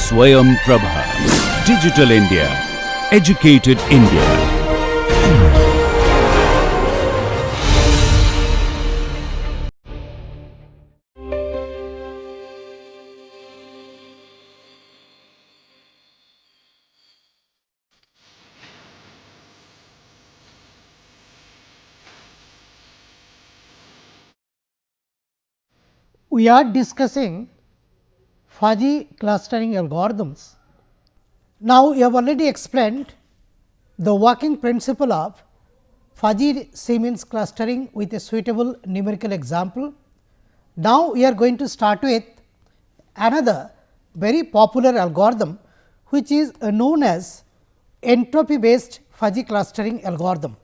Swayam Prabha. Digital India. Educated India. We are discussing fuzzy clustering algorithms. Now, we have already explained the working principle of fuzzy C-means clustering with a suitable numerical example. Now, we are going to start with another very popular algorithm, which is known as entropy based fuzzy clustering algorithm.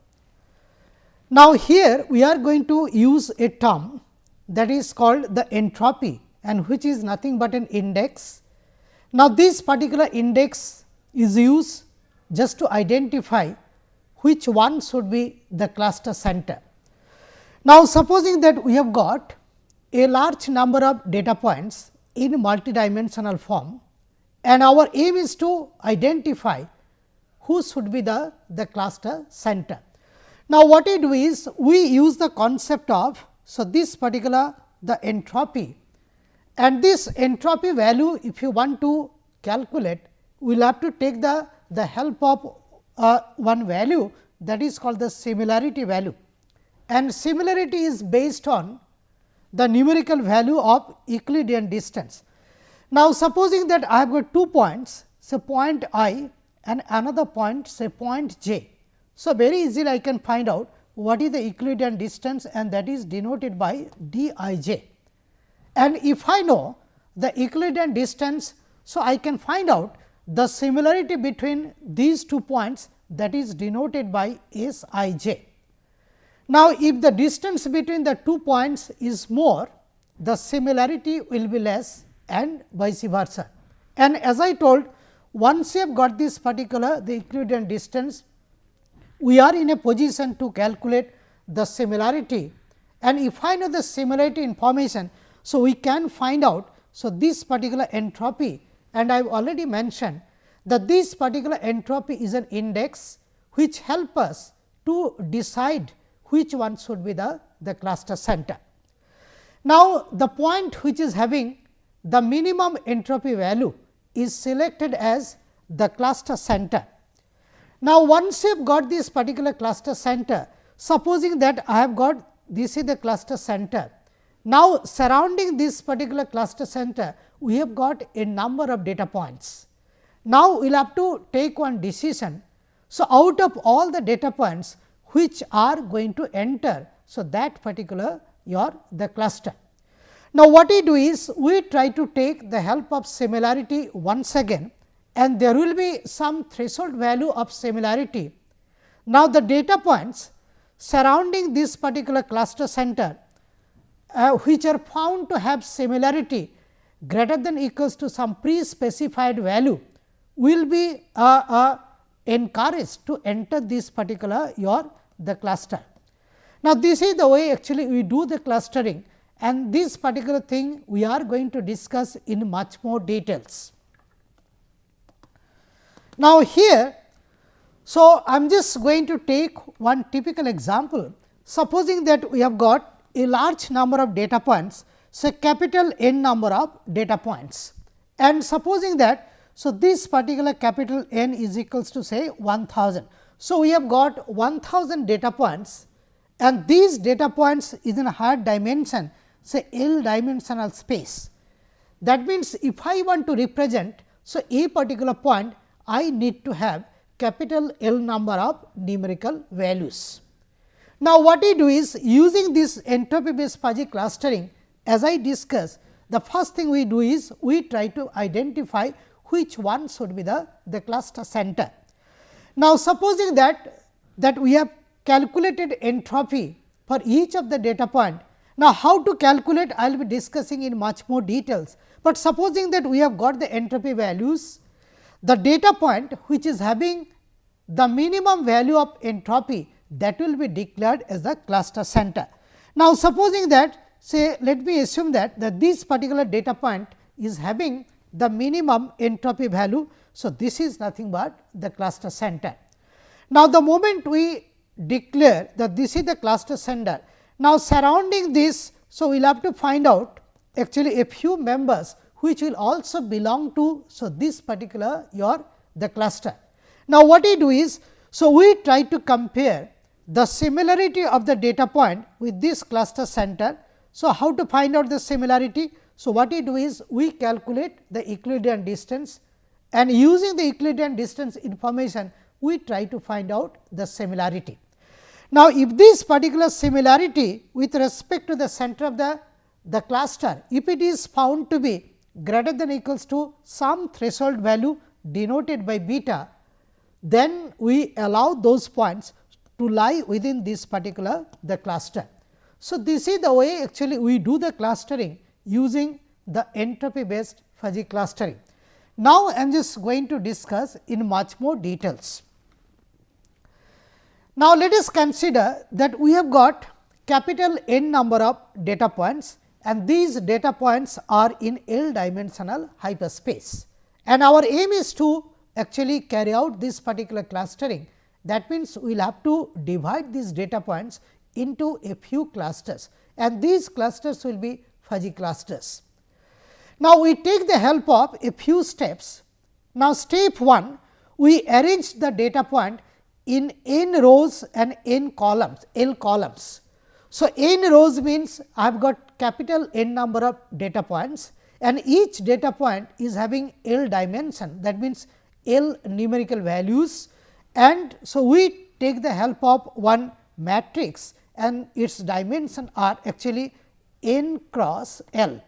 Now, here we are going to use a term that is called the entropy, and which is nothing but an index. Now, this particular index is used just to identify which one should be the cluster center. Now, supposing that we have got a large number of data points in multidimensional form, and our aim is to identify who should be the cluster center. Now, what we do is we use the concept of, so this particular the entropy, and this entropy value if you want to calculate, we will have to take the help of one value that is called the similarity value, and similarity is based on the numerical value of Euclidean distance. Now, supposing that I have got 2 points, say point I and another point, say point j. So, very easily I can find out what is the Euclidean distance, and that is denoted by d I j. And if I know the Euclidean distance, so I can find out the similarity between these 2 points, that is denoted by s I j. Now, if the distance between the 2 points is more, the similarity will be less, and vice versa. And as I told, once you have got this particular the Euclidean distance, we are in a position to calculate the similarity, and if I know the similarity information, so we can find out, so this particular entropy, and I have already mentioned that this particular entropy is an index which help us to decide which one should be the cluster center. Now, the point which is having the minimum entropy value is selected as the cluster center. Now, once you have got this particular cluster center, supposing that I have got this is the cluster center. Now, surrounding this particular cluster center, we have got a number of data points. Now, we will have to take one decision. So, out of all the data points which are going to enter, so that particular the cluster. Now, what we do is we try to take the help of similarity once again, and there will be some threshold value of similarity. Now, the data points surrounding this particular cluster center, which are found to have similarity greater than equals to some pre-specified value, will be encouraged to enter this particular the cluster. Now, this is the way actually we do the clustering, and this particular thing we are going to discuss in much more details. Now, here, so I am just going to take one typical example. Supposing that we have got a large number of data points, so capital N number of data points, and supposing that, so this particular capital N is equals to say 1000. So, we have got 1000 data points, and these data points is in a higher dimension, say L dimensional space. That means, if I want to represent, so a particular point, I need to have capital L number of numerical values. Now, what we do is using this entropy based fuzzy clustering, as I discussed, the first thing we do is we try to identify which one should be the cluster center. Now, supposing that we have calculated entropy for each of the data point. Now, how to calculate I will be discussing in much more details, but supposing that we have got the entropy values, the data point which is having the minimum value of entropy, that will be declared as the cluster center. Now, supposing that, say let me assume that this particular data point is having the minimum entropy value. So, this is nothing but the cluster center. Now, the moment we declare that this is the cluster center, now surrounding this, so we will have to find out actually a few members which will also belong to, so this particular the cluster. Now, what we do is, so we try to compare the similarity of the data point with this cluster center. So, how to find out the similarity? So, what we do is we calculate the Euclidean distance, and using the Euclidean distance information we try to find out the similarity. Now, if this particular similarity with respect to the center of the cluster, if it is found to be greater than or equals to some threshold value denoted by beta, then we allow those points to lie within this particular the cluster. So, this is the way actually we do the clustering using the entropy based fuzzy clustering. Now, I am just going to discuss in much more details. Now, let us consider that we have got capital N number of data points, and these data points are in L dimensional hyperspace, and our aim is to actually carry out this particular clustering. That means, we will have to divide these data points into a few clusters, and these clusters will be fuzzy clusters. Now, we take the help of a few steps. Now, step 1, we arrange the data point in n rows and n columns, L columns. So, n rows means I have got capital N number of data points, and each data point is having L dimension, that means L numerical values, and so we take the help of one matrix and its dimension are actually n cross L.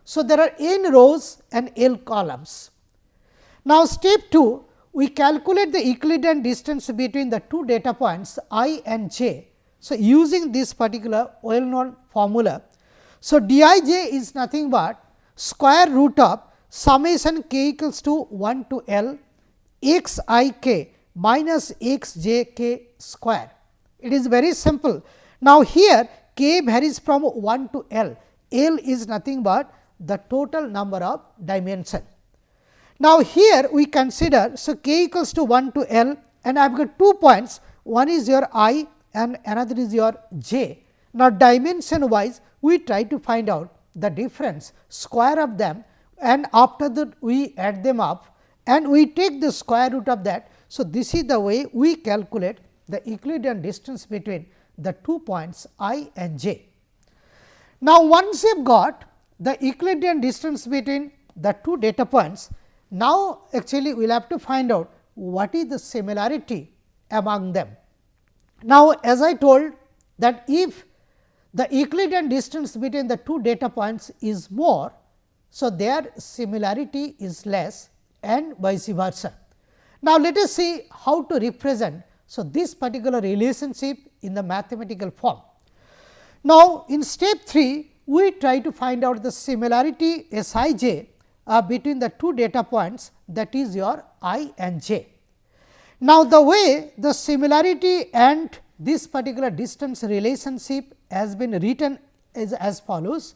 So, there are n rows and L columns. Now, step 2, we calculate the Euclidean distance between the two data points I and j. So, using this particular well known formula. So, d I j is nothing but square root of summation k equals to 1 to L x I k minus x j k square. It is very simple. Now, here k varies from 1 to L, L is nothing but the total number of dimension. Now, here we consider, so k equals to 1 to L, and I have got 2 points, one is your I and another is your j. Now, dimension wise we try to find out the difference, square of them, and after that we add them up and we take the square root of that. So, this is the way we calculate the Euclidean distance between the 2 points I and j. Now, once you have got the Euclidean distance between the two data points, now actually we will have to find out what is the similarity among them. Now, as I told that if the Euclidean distance between the two data points is more, so their similarity is less and vice versa. Now, let us see how to represent, so this particular relationship in the mathematical form. Now, in step 3, we try to find out the similarity S I j between the two data points, that is your I and j. Now, the way the similarity and this particular distance relationship has been written is as follows,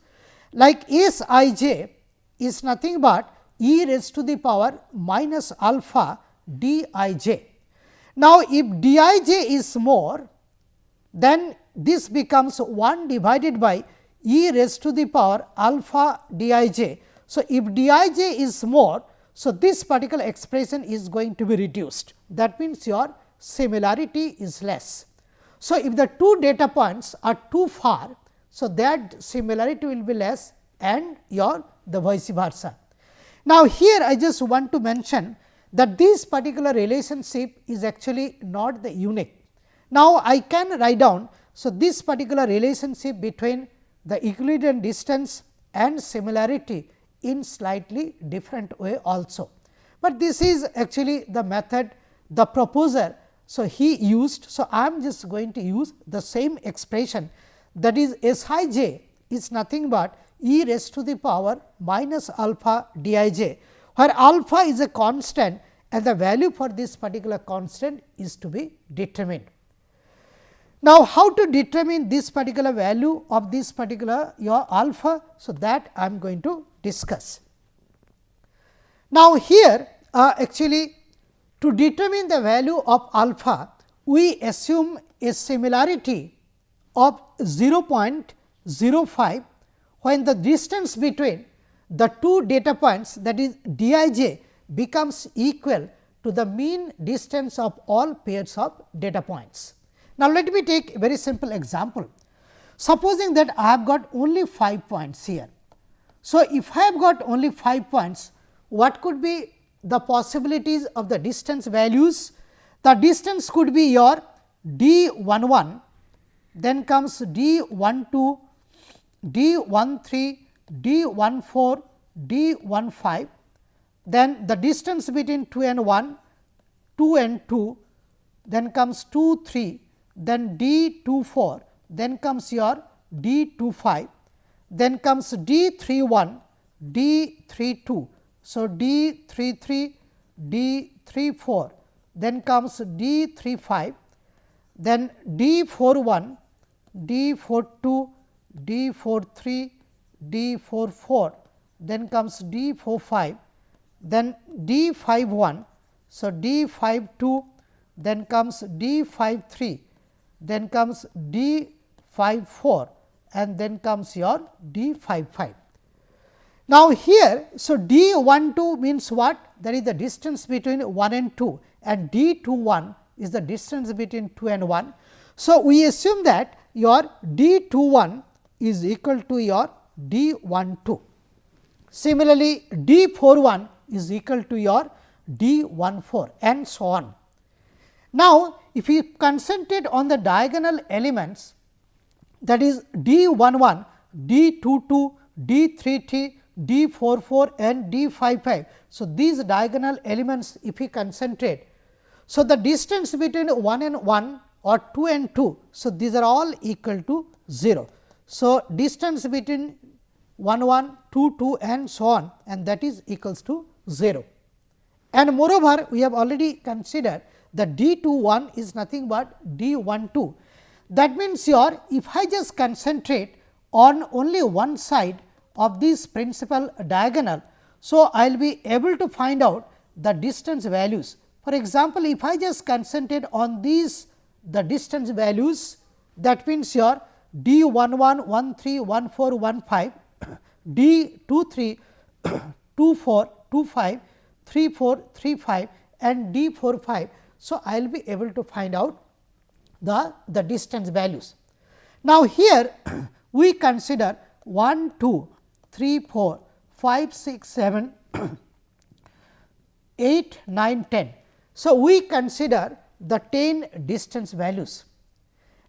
like S I j is nothing but e raised to the power minus alpha d I j. Now, if d I j is more, then this becomes 1 divided by e raised to the power alpha d I j. So, if d I j is more, so this particular expression is going to be reduced, that means your similarity is less. So, if the two data points are too far, so that similarity will be less and your the vice versa. Now, here I just want to mention that this particular relationship is actually not the unique. Now, I can write down, so this particular relationship between the Euclidean distance and similarity in slightly different way also, but this is actually the method the proposer. So, he used. So, I am just going to use the same expression, that is S I j is nothing but e raised to the power minus alpha d I j, where alpha is a constant and the value for this particular constant is to be determined. Now, how to determine this particular value of this particular your alpha? So, that I am going to discuss. Now, here actually to determine the value of alpha, we assume a similarity of 0.05 when the distance between the two data points, that is dij, becomes equal to the mean distance of all pairs of data points. Now, let me take a very simple example. Supposing that I have got only 5 points here. So, if I have got only 5 points, what could be the possibilities of the distance values? The distance could be your d11, then comes d12, d13, d14, d15, then the distance between 2 and 1, 2 and 2, then comes 2, 3, then d24, then comes your d25, then comes d31, d32. So, d33, d34, then comes d35, then d41, d42, d43, d44, then comes d45, then d51. So, d52, then comes d53, then comes d54, and then comes your d55. Now, here, so d12 means what? That is the distance between 1 and 2, and d21 is the distance between 2 and 1. So, we assume that your d21 is equal to your d12. Similarly, d41 is equal to your d14 and so on. Now, if we concentrate on the diagonal elements, that is d11, d22, d33, d44 and d55. So, these diagonal elements if we concentrate. So, the distance between 1 and 1 or 2 and 2. So, these are all equal to 0. So, distance between 1 1, 2 2 and so on, and that is equals to 0. And moreover, we have already considered the d21 is nothing but d12. That means, your if I just concentrate on only one side of this principal diagonal. So, I will be able to find out the distance values. For example, if I just concentrate on these the distance values, that means, your d11, 13, 14, 15, d23, 24, 25, 34, 35 and d45. So, I will be able to find out the distance values. Now, here we consider 1, 2, 3, 4, 5, 6, 7, 8, 9, 10. So, we consider the 10 distance values.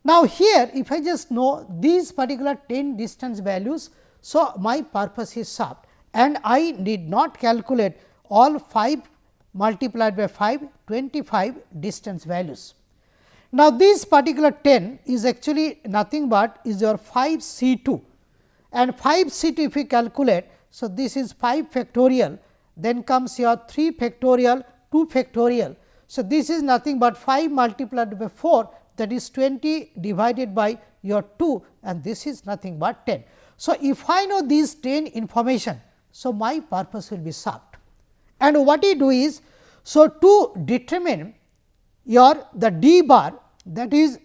Now, here if I just know these particular 10 distance values, so my purpose is solved, and I need not calculate all 5 multiplied by 5, 25 distance values. Now, this particular 10 is actually nothing but is your 5 C 2, and 5 C 2 if we calculate. So, this is 5 factorial, then comes your 3 factorial, 2 factorial. So, this is nothing but 5 multiplied by 4, that is 20 divided by your 2, and this is nothing but 10. So, if I know these 10 information, so my purpose will be solved. And what you do is, so to determine your the d bar, that is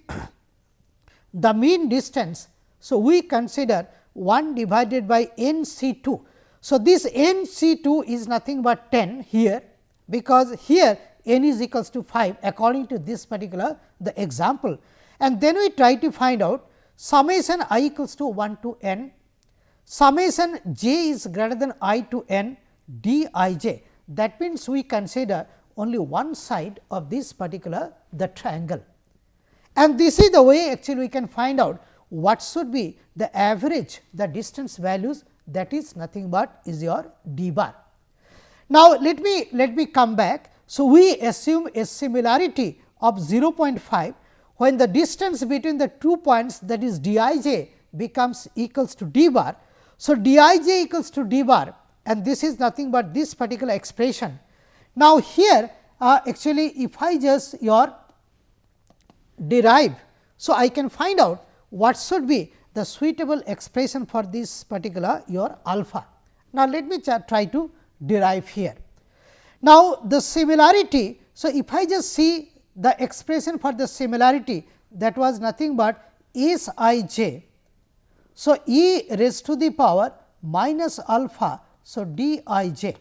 the mean distance. So, we consider 1 divided by n C 2. So, this n C 2 is nothing but 10 here, because here n is equals to 5 according to this particular the example, and then we try to find out summation I equals to 1 to n, summation j is greater than I to n d I j. That means, we consider only one side of this particular the triangle, and this is the way actually we can find out what should be the average the distance values, that is nothing but is your d bar. Now, let me come back. So, we assume a similarity of 0.5 when the distance between the 2 points, that is d I j becomes equals to d bar. So, d I j equals to d bar, and this is nothing but this particular expression. Now, here actually if I just your derive, so I can find out what should be the suitable expression for this particular your alpha. Now, let me try to derive here. Now, the similarity, so if I just see the expression for the similarity, that was nothing but S I j. So, e raised to the power minus alpha, so d I j.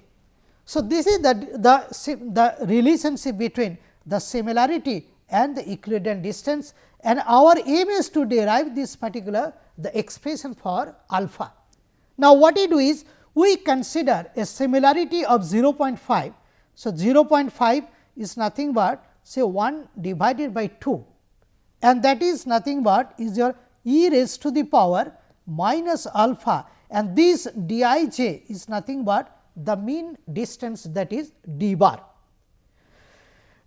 So, this is the relationship between the similarity and the Euclidean distance, and our aim is to derive this particular the expression for alpha. Now, what we do is we consider a similarity of 0.5. So, 0.5 is nothing but say 1 divided by 2, and that is nothing but is your e raised to the power minus alpha, and this d I j is nothing but the mean distance, that is d bar.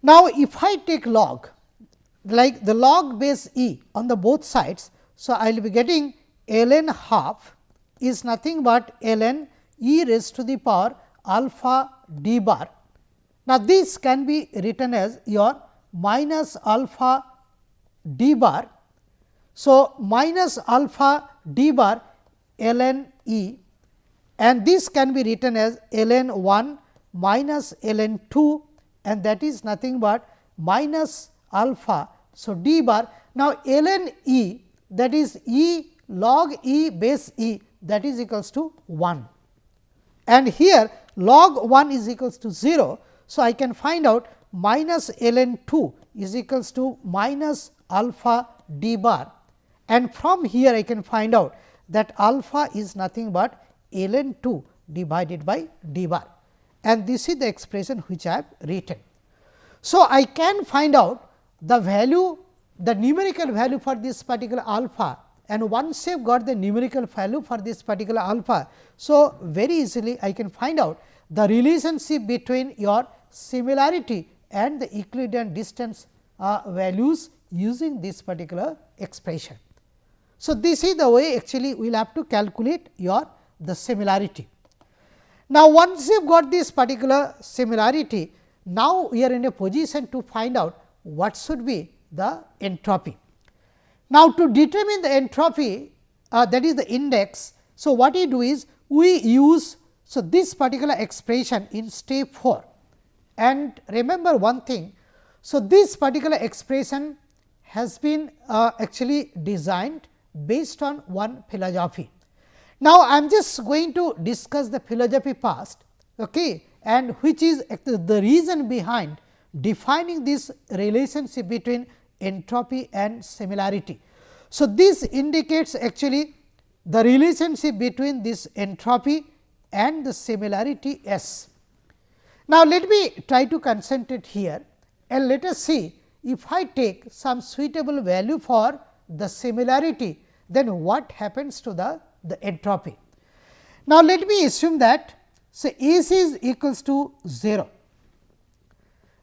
Now, if I take log, like the log base e on the both sides, so I will be getting ln half is nothing but ln e raised to the power alpha d bar. Now, this can be written as your minus alpha d bar. So, minus alpha d bar ln e, and this can be written as ln 1 minus ln 2, and that is nothing but minus alpha. So, d bar. Now, ln e, that is e log e base e, that is equals to 1, and here log 1 is equals to 0. So, I can find out minus ln 2 is equals to minus alpha d bar, and from here I can find out that alpha is nothing but ln 2 divided by d bar, and this is the expression which I have written. So, I can find out the value, the numerical value for this particular alpha, and once I have got the numerical value for this particular alpha. So, very easily I can find out the relationship between your similarity and the Euclidean distance values using this particular expression. So, this is the way actually we will have to calculate your the similarity. Now, once you have got this particular similarity, now we are in a position to find out what should be the entropy. Now, to determine the entropy, that is the index. So, what we do is we use this particular expression in step 4, and remember one thing. So, this particular expression has been actually designed based on one philosophy. Now, I am just going to discuss the philosophy past, okay, and which is the reason behind defining this relationship between entropy and similarity. So, this indicates actually the relationship between this entropy and the similarity S. Now, let me try to concentrate here, and let us see if I take some suitable value for the similarity, then what happens to the entropy. Now, let me assume that say AC is equals to 0.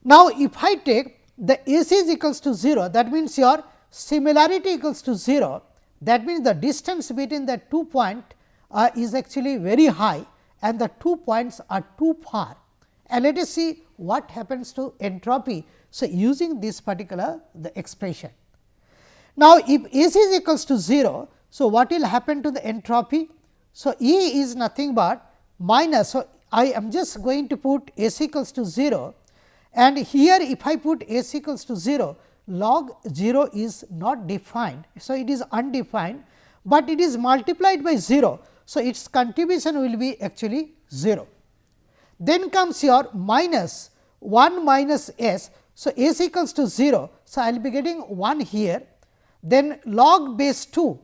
Now, if I take the AC is equals to 0, that means your similarity equals to 0, that means the distance between the 2 points is actually very high, and the 2 points are too far, and let us see what happens to entropy. So, using this particular the expression. Now, if AC is equals to 0, so what will happen to the entropy? So, E is nothing but minus. So, I am just going to put AC equals to 0, and here if I put AC equals to 0, log 0 is not defined. So, it is undefined, but it is multiplied by 0. So, its contribution will be actually 0. Then comes your minus 1 minus S. So, S equals to 0. So, I will be getting 1 here, then log base 2,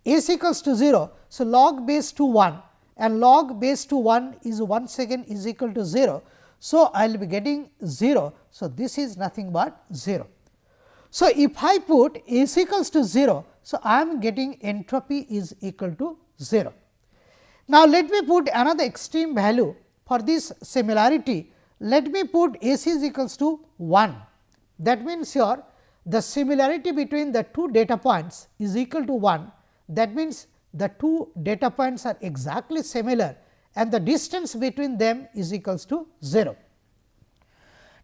S equals to 0. So, log base to 1, and log base to 1 is once again is equal to 0. So, I will be getting 0. So, this is nothing but 0. So, if I put S equals to 0, so I am getting entropy is equal to 0. Now, let me put another extreme value for this similarity. Let me put S is equals to 1. That means, your the similarity between the two data points is equal to 1. That means, the two data points are exactly similar, and the distance between them is equals to 0.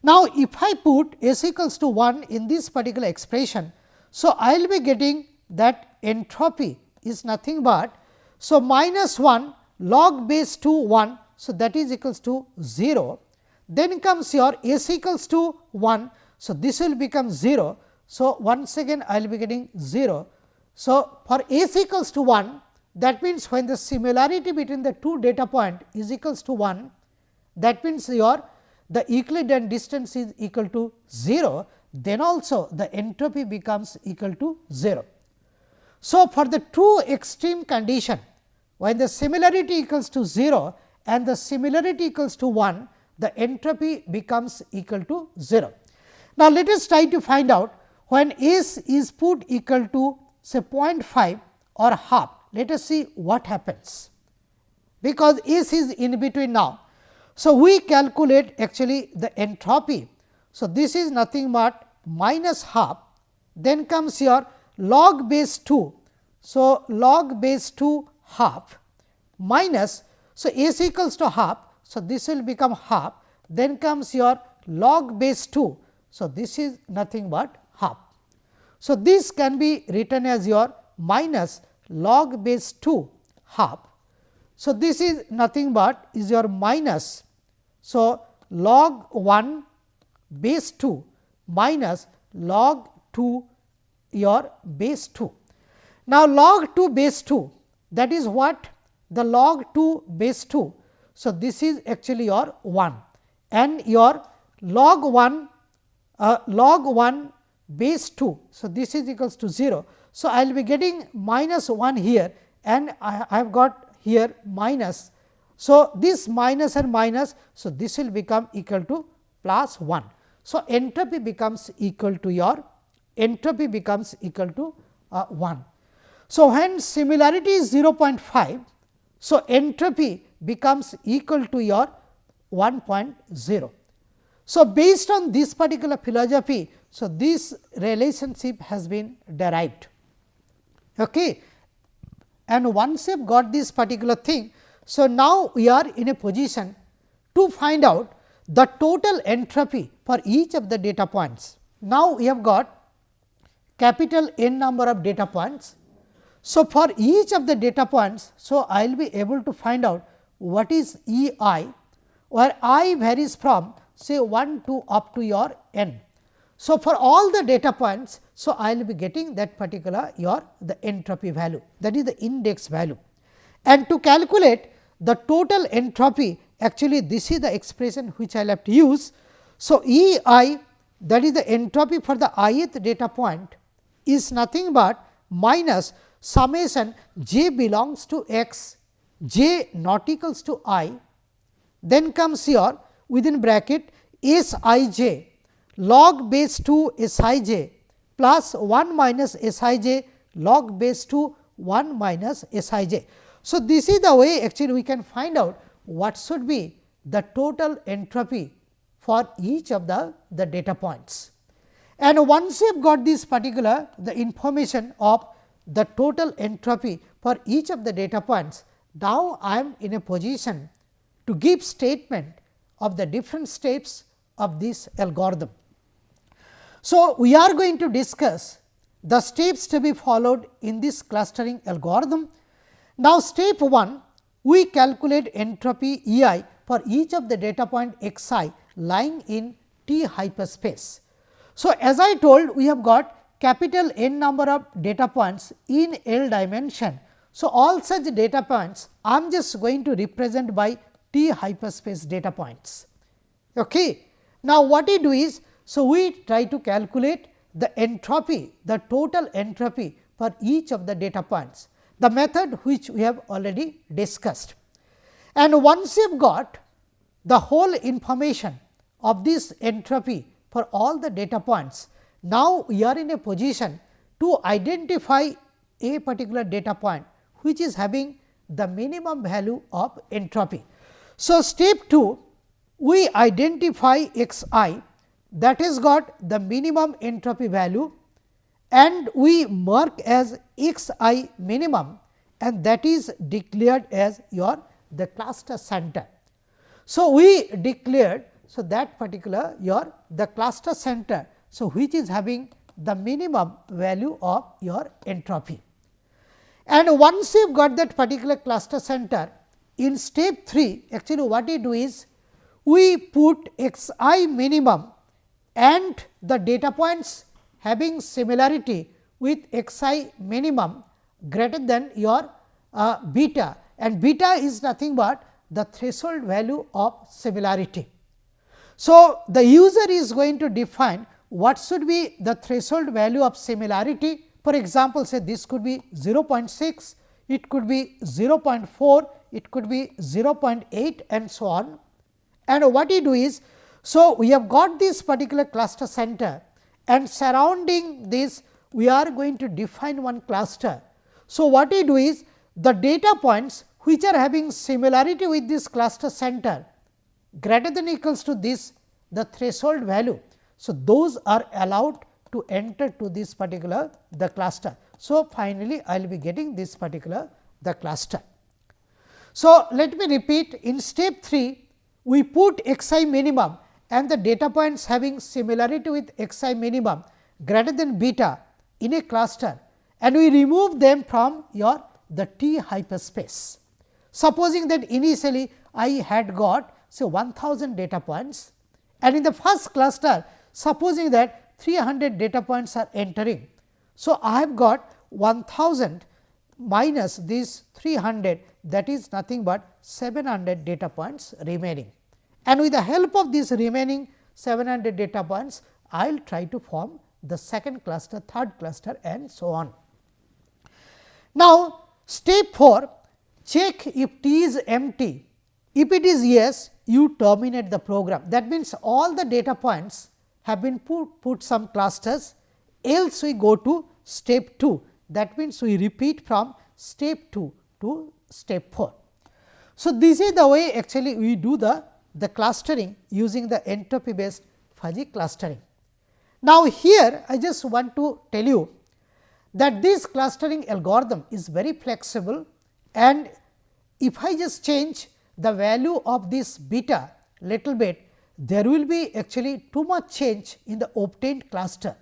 Now, if I put S equals to 1 in this particular expression, so I will be getting that entropy is nothing but, so minus 1 log base to 1. So, that is equals to 0. then comes your S equals to 1. So, this will become 0. So, once again I will be getting 0. So, for S equals to 1, that means when the similarity between the two data point is equals to 1, that means your the Euclidean distance is equal to 0, then also the entropy becomes equal to 0. So, for the two extreme condition, when the similarity equals to 0 and the similarity equals to 1, the entropy becomes equal to 0. Now, let us try to find out when S is put equal to say 0.5 or half. Let us see what happens, because S is in between now. So, we calculate actually the entropy. So, this is nothing but minus half, then comes your log base 2. So, log base 2 half minus, so S equals to half. So, this will become half, then comes your log base 2. So, this is nothing but half. So, this can be written as your minus log base 2 half. So, this is nothing but is your minus. So, log 1 base 2 minus log 2 your base 2. Now, log 2 base 2, that is what the log 2 base 2. So, this is actually your 1 and your log 1 base 2. So, this is equals to 0. So, I will be getting minus 1 here and I have got here minus. So, this minus and minus. So, this will become equal to plus 1. So, entropy becomes equal to your 1. So, when similarity is 0.5, so entropy becomes equal to your 1.0. So, based on this particular philosophy, so this relationship has been derived. Okay. And once you have got this particular thing, so now we are in a position to find out the total entropy for each of the data points. Now, we have got capital N number of data points. So, for each of the data points, so I will be able to find out what is E I, where I varies from say 1 to up to your n. So, for all the data points, so I will be getting that particular your the entropy value, that is the index value. And to calculate the total entropy, actually this is the expression which I will have to use. So, E I, that is the entropy for the ith data point, is nothing but minus summation j belongs to x, j not equals to I, then comes here within bracket S I j log base 2 S I j plus 1 minus S I j log base 2 1 minus S I j. So, this is the way actually we can find out what should be the total entropy for each of the data points. And once you have got this particular the information of the total entropy for each of the data points, now I am in a position to give statement of the different steps of this algorithm. So, we are going to discuss the steps to be followed in this clustering algorithm. Now, step 1, we calculate entropy E I for each of the data point x I lying in T hyperspace. So, as I told, we have got capital N number of data points in L dimension. So, all such data points I am just going to represent by T hyperspace data points. Okay. Now, what we do is, so we try to calculate the entropy, the total entropy for each of the data points, the method which we have already discussed. And once you have got the whole information of this entropy for all the data points, now we are in a position to identify a particular data point which is having the minimum value of entropy. So, step 2, we identify x I that has got the minimum entropy value and we mark as x I minimum, and that is declared as your the cluster center. So, we declared, so that particular your the cluster center, so which is having the minimum value of your entropy. And once you have got that particular cluster center, in step 3, actually what we do is, we put x I minimum and the data points having similarity with x I minimum greater than your beta, and beta is nothing but the threshold value of similarity. So, the user is going to define what should be the threshold value of similarity. For example, say this could be 0.6, it could be 0.4, it could be 0.8 and so on. And what you do is, so we have got this particular cluster center, and surrounding this we are going to define one cluster. So, what we do is, the data points which are having similarity with this cluster center greater than equals to this the threshold value. So, those are allowed to enter to this particular the cluster. So, finally, I will be getting this particular the cluster. So, let me repeat, in step 3 we put x I minimum and the data points having similarity with x I minimum greater than beta in a cluster, and we remove them from your the T hyperspace. Supposing that initially I had got say 1000 data points, and in the first cluster supposing that 300 data points are entering. So, I have got 1000 minus this 300, that is nothing but 700 data points remaining, and with the help of these remaining 700 data points I will try to form the second cluster, third cluster and so on. Now, step 4, check if T is empty. If it is yes, you terminate the program. That means, all the data points have been put some clusters, else we go to step 2. That means, we repeat from step 2 to step 4. So, this is the way actually we do the clustering using the entropy based fuzzy clustering. Now, here I just want to tell you that this clustering algorithm is very flexible, and if I just change the value of this beta little bit, there will be actually too much change in the obtained cluster,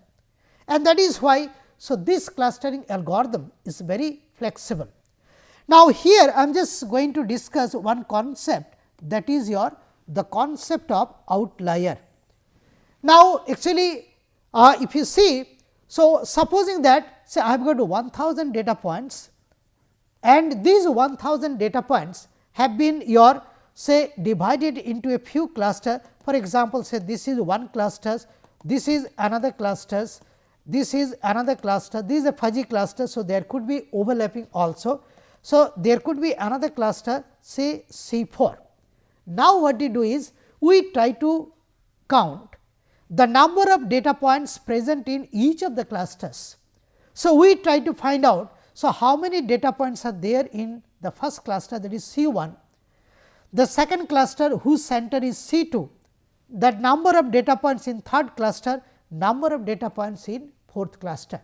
and that is why. So, this clustering algorithm is very flexible. Now, here I am just going to discuss one concept, that is the concept of outlier. Now, actually if you see, so supposing that say I have got 1000 data points, and these 1000 data points have been your say divided into a few cluster. For example, say this is one cluster, this is another clusters, this is another cluster, this is a fuzzy cluster. So, there could be overlapping also. So, there could be another cluster say C4. Now, what we do is we try to count the number of data points present in each of the clusters. So, we try to find out, so how many data points are there in the first cluster, that is C1, the second cluster whose center is C2, that number of data points in third cluster, number of data points in fourth cluster.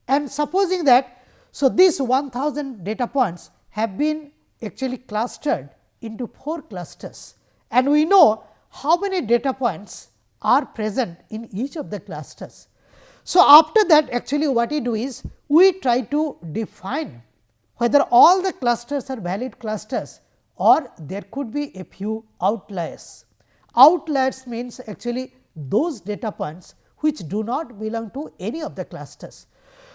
And supposing that, so these 1000 data points have been actually clustered into 4 clusters, and we know how many data points are present in each of the clusters. So, after that actually what we do is we try to define whether all the clusters are valid clusters, or there could be a few outliers. Outliers means actually those data points which do not belong to any of the clusters.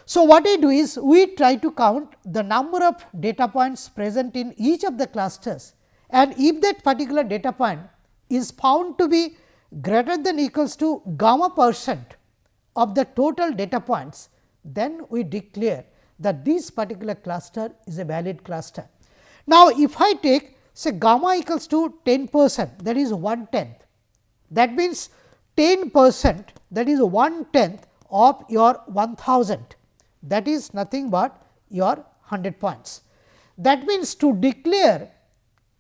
So, what we do is we try to count the number of data points present in each of the clusters, and if that particular data point is found to be greater than equals to gamma percent of the total data points, then we declare that this particular cluster is a valid cluster. Now, if I take say gamma equals to 10%, that is 1/10, that means 10%, that is 1/10 of your 1000, that is nothing but your 100 points. That means, to declare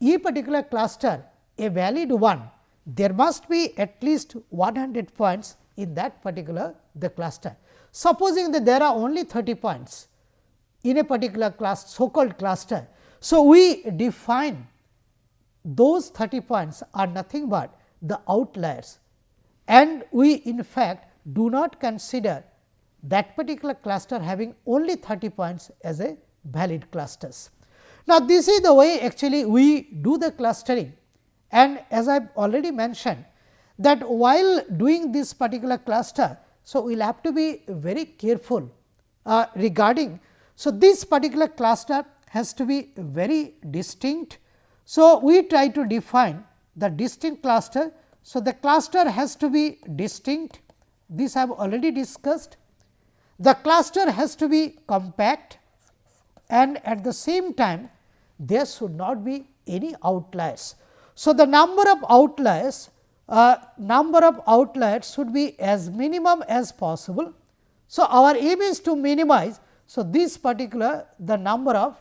a particular cluster a valid one, there must be at least 100 points in that particular the cluster. Supposing that there are only 30 points in a particular class, so called cluster. So, we define those 30 points are nothing but the outliers, and we in fact do not consider that particular cluster having only 30 points as a valid clusters. Now, this is the way actually we do the clustering, and as I have already mentioned that while doing this particular cluster, so we will have to be very careful regarding. So, this particular cluster has to be very distinct. So, we try to define the distinct cluster. So, the cluster has to be distinct, this I have already discussed. The cluster has to be compact, and at the same time there should not be any outliers. So, the number of outliers should be as minimum as possible. So, our aim is to minimize. So, this particular the number of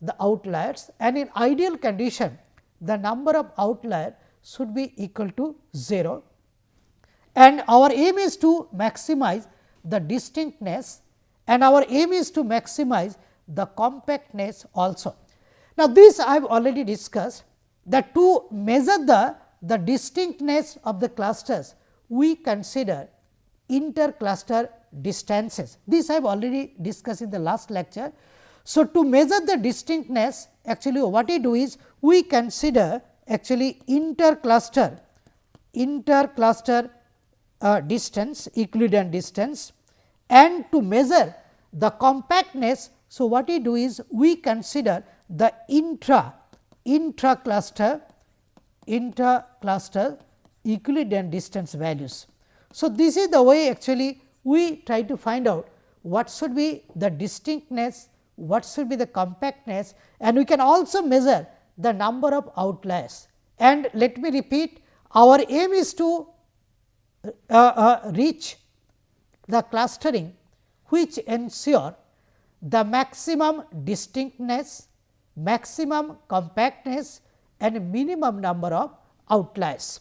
the outliers, and in ideal condition the number of outlier should be equal to 0, and our aim is to maximize the distinctness, and our aim is to maximize the compactness also. Now, this I have already discussed that to measure the distinctness of the clusters, we consider intercluster distances. This I have already discussed in the last lecture. So, to measure the distinctness, actually what we do is we consider actually intercluster distance, Euclidean distance, and to measure the compactness. So, what we do is we consider the intracluster Euclidean distance values. So, this is the way actually we try to find out what should be the distinctness, what should be the compactness, and we can also measure the number of outliers. And let me repeat, our aim is to reach the clustering which ensure the maximum distinctness, maximum compactness, and minimum number of outliers.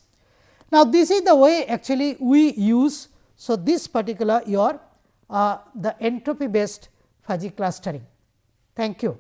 Now, this is the way actually we use. So, this particular your the entropy based fuzzy clustering. Thank you.